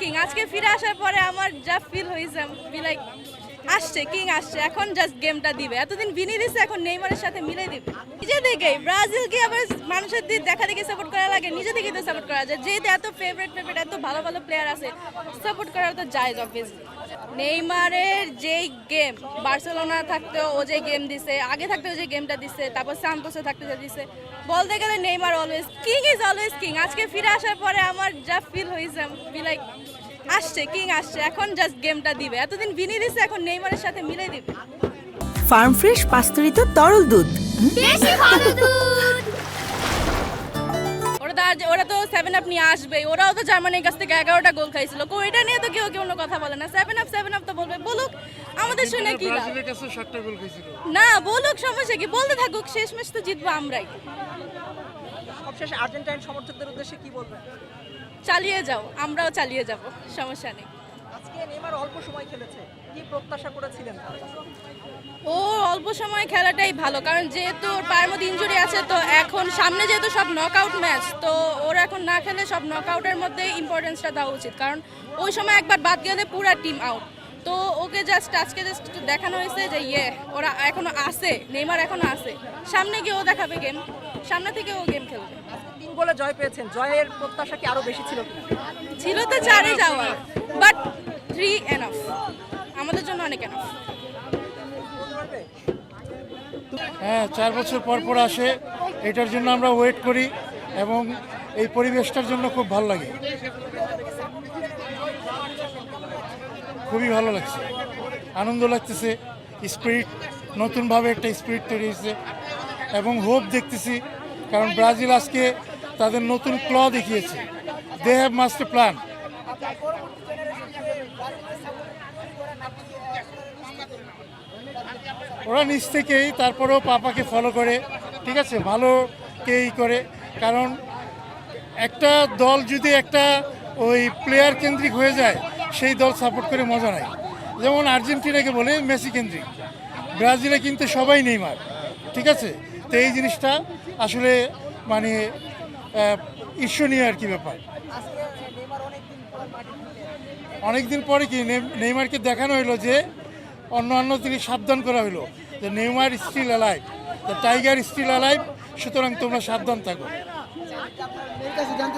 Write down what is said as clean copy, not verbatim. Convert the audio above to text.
King. আজকে ফিরে আসার পরে আমার যা ফিল হয়েছে লাইক আসছে কিং আসছে, এখন জাস্ট গেমটা দিবে। এতদিন বিনি দিছে, এখন নেইমারের সাথে মিলাই দিবে। নিজে থেকেই ব্রাজিলকে আবার মানুষের দিক দেখা দেখে সাপোর্ট করা লাগে, নিজে থেকেই তো সাপোর্ট করা যায়। যেহেতু এত ফেভারিট এত ভালো ভালো প্লেয়ার আছে, সাপোর্ট করা তো যায় অবভিয়াসলি। নেইমারের যেই গেম বার্সেলোনা থাকতেও ও যে গেম দিছে, আগে থাকতেও যে গেমটা দিছে, তারপর সান্তোসে থাকতে যে দিছে, বলতে গেলে Neymar always king is always king. আজকে ফিরে আসার পরে আমার যা ফিল হয়েছে লাইক আসছে কিং আসছে, এখন জাস্ট গেমটা দিবে। এতদিন বিনি দিছে, এখন নেইমারের সাথে মিলাই দিবে। ফার্ম ফ্রেশ পাস্তুরিত তরল দুধ, বেশি ভালো দুধ। ওরা তো 7 আপ নিয়ে আসবে। ওরাও তো জার্মানির কাছ থেকে 11টা গোল খাইছিল। এটা নিয়ে তো কেউ কোনো কথা বলে না। 7 আপ তো বলবে, বলুক, আমাদের শুনে কি লাভ? ব্রাজিলের কাছে 7টা গোল খাইছিল। না বলুক, সমস্যা কি? বলতে থাকুক, শেষমেশ তো জিতবো আমরাই। সবশেষে আর্জেন্টাইন সমর্থকদের উদ্দেশ্যে কি বলবেন? চালিয়ে যাও, আমরাও চালিয়ে যাব, সমস্যা নেই। আজকে নেইমার অল্প সময় খেলেছে, কি প্রত্যাশা করেছিলেন? ও অল্প সময় খেলাটাই ভালো, কারণ যেহেতু ওর পায়ের মধ্যে ইনজুরি আছে, তো এখন সামনে যেহেতু সব নকআউট ম্যাচ, তো ওর এখন না খেলে সব নকআউটের মধ্যে ইম্পর্টেন্সটা দেওয়া উচিত, কারণ ওই সময় একবার বাদ গেলে পুরা টিম আউট। তো ওকে আজকে জাস্ট দেখানো হয়েছে যে ওরা এখনো আছে, নেইমার এখনো আছে, সামনে গিয়ে ও দেখাবে গেম, সামনে থেকে ও গেম খেলবে। 3 গোলে জয় পেয়েছেন, জয়ের প্রত্যাশা কি আরো বেশি ছিল কিনা? ছিল তো 4-এ যাওয়ার, বাট 3 এনাফ, আমাদের জন্য অনেক এনাফ। বলতে পারবে? হ্যাঁ, 4 বছর পর পর আসে, এটার জন্য আমরা ওয়েট করি এবং এই পরিবেশটার জন্য খুব ভালো লাগে, খুবই ভালো লাগছে, আনন্দ লাগতেছে। স্পিরিট, নতুনভাবে একটা স্পিরিট তৈরি হয়েছে এবং হোপ দেখতেছি, কারণ ব্রাজিল আজকে তাদের নতুন ক্ল দেখিয়েছে। They have master plan. ওরা নিজ থেকেই তারপরেও পাপাকে ফলো করে, ঠিক আছে, ভালোকেই করে, কারণ একটা দল যদি একটা ওই প্লেয়ার কেন্দ্রিক হয়ে যায়, সেই দল সাপোর্ট করে মজা নাই। যেমন আর্জেন্টিনাকে বলে মেসি কেন্দ্রিক, ব্রাজিলে কিন্তু সবাই নেইমার, ঠিক আছে। তো এই জিনিসটা আসলে মানে ঈর্ষণীয় আর কি ব্যাপার। অনেকদিন পরে কি নেইমারকে দেখানো হলো যে অন্য থেকে সাবধান করা হলো যে Neymar still alive, the tiger still alive, সুতরাং তোমরা সাবধান থাকো।